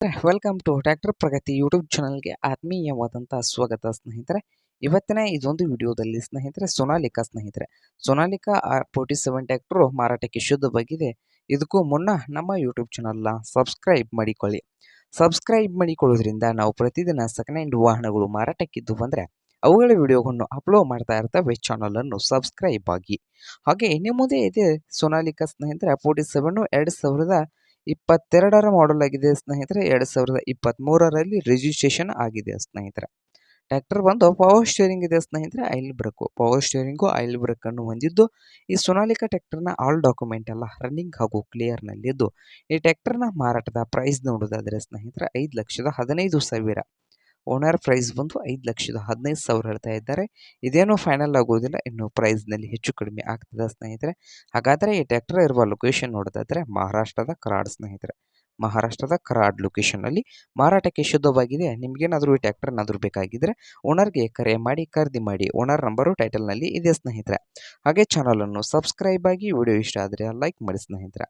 Welcome to tractor Pragati YouTube ಚಾನಲ್ಗೆ ಆತ್ಮೀಯವಾದಂತಹ ಸ್ವಾಗತ ಸ್ನೇಹಿತರೆ. ಇವತ್ತಿನ ಇದೊಂದು ವಿಡಿಯೋದಲ್ಲಿ ಸ್ನೇಹಿತರೆ ಸೊನಾಲಿಕಾ R47 ಟ್ರ್ಯಾಕ್ಟರ್ ಮಾರಾಟಕ್ಕೆ ಶುದ್ಧವಾಗಿದೆ. ಇದಕ್ಕೂ ಮುನ್ನ ನಮ್ಮ ಯೂಟ್ಯೂಬ್ ಚಾನಲ್ನ ಸಬ್ಸ್ಕ್ರೈಬ್ ಮಾಡಿಕೊಳ್ಳಿ. ಸಬ್ಸ್ಕ್ರೈಬ್ ಮಾಡಿಕೊಳ್ಳೋದ್ರಿಂದ ನಾವು ಪ್ರತಿದಿನ ಸೆಕೆಂಡ್ ಹ್ಯಾಂಡ್ ವಾಹನಗಳು ಮಾರಾಟಕ್ಕಿದ್ದು ಬಂದರೆ ಅವುಗಳ ವಿಡಿಯೋಗಳನ್ನು ಅಪ್ಲೋಡ್ ಮಾಡ್ತಾ ಇರ್ತವೆ. ಚಾನಲನ್ನು ಸಬ್ಸ್ಕ್ರೈಬ್ ಆಗಿ. ಹಾಗೆ ಇನ್ನು ಮುಂದೆ ಇದೆ ಸೊನಾಲಿಕಾ ಸ್ನೇಹಿತರೆ 47 2022ರ ಮಾಡೆಲ್ ಆಗಿದೆ ಸ್ನೇಹಿತರೆ. 2023ರಲ್ಲಿ ರಿಜಿಸ್ಟ್ರೇಷನ್ ಆಗಿದೆ ಸ್ನೇಹಿತರೆ. ಟ್ರ್ಯಾಕ್ಟರ್ ಬಂದು ಪವರ್ ಸ್ಟೇರಿಂಗ್ ಇದೆ ಸ್ನೇಹಿತರೆ. ಪವರ್ ಸ್ಟೇರಿಂಗು ಆಯಿಲ್ ಬ್ರೇಕ್ ಅನ್ನು ಹೊಂದಿದ್ದು ಈ ಸೊನಾಲಿಕಾ ಟ್ರ್ಯಾಕ್ಟರ್ನ ಆಲ್ ಡಾಕ್ಯುಮೆಂಟ್ ಎಲ್ಲ ರನ್ನಿಂಗ್ ಹಾಗೂ ಕ್ಲಿಯರ್ನಲ್ಲಿದ್ದು ಈ ಟ್ರ್ಯಾಕ್ಟರ್ನ ಮಾರಾಟದ ಪ್ರೈಸ್ ನೋಡೋದಾದರೆ ಸ್ನೇಹಿತರೆ 5,15,000. ಓನರ್ ಪ್ರೈಸ್ ಬಂದು 5,15,000 ಹೇಳ್ತಾ ಇದ್ದಾರೆ. ಇದೇನೋ ಫೈನಲ್ ಆಗೋದಿಲ್ಲ, ಇನ್ನು ಪ್ರೈಸ್ನಲ್ಲಿ ಹೆಚ್ಚು ಕಡಿಮೆ ಆಗ್ತದೆ ಸ್ನೇಹಿತರೆ. ಹಾಗಾದರೆ ಈ ಟ್ರ್ಯಾಕ್ಟರ್ ಇರುವ ಲೊಕೇಶನ್ ನೋಡೋದಾದರೆ ಮಹಾರಾಷ್ಟ್ರದ ಕರಾಡ್ ಸ್ನೇಹಿತರೆ. ಮಹಾರಾಷ್ಟ್ರದ ಕರಾಡ್ ಲೊಕೇಶನ್ನಲ್ಲಿ ಮಾರಾಟಕ್ಕೆ ಶುದ್ಧವಾಗಿದೆ. ನಿಮಗೇನಾದರೂ ಈ ಟ್ರ್ಯಾಕ್ಟರ್ ಏನಾದರೂ ಬೇಕಾಗಿದ್ದರೆ ಓನರ್ಗೆ ಕರೆ ಮಾಡಿ ಖರೀದಿ ಮಾಡಿ. ಓನರ್ ನಂಬರು ಟೈಟಲ್ನಲ್ಲಿ ಇದೆ ಸ್ನೇಹಿತರೆ. ಹಾಗೆ ಚಾನಲನ್ನು ಸಬ್ಸ್ಕ್ರೈಬ್ ಆಗಿ. ವಿಡಿಯೋ ಇಷ್ಟ ಆದರೆ ಲೈಕ್ ಮಾಡಿ ಸ್ನೇಹಿತರೆ.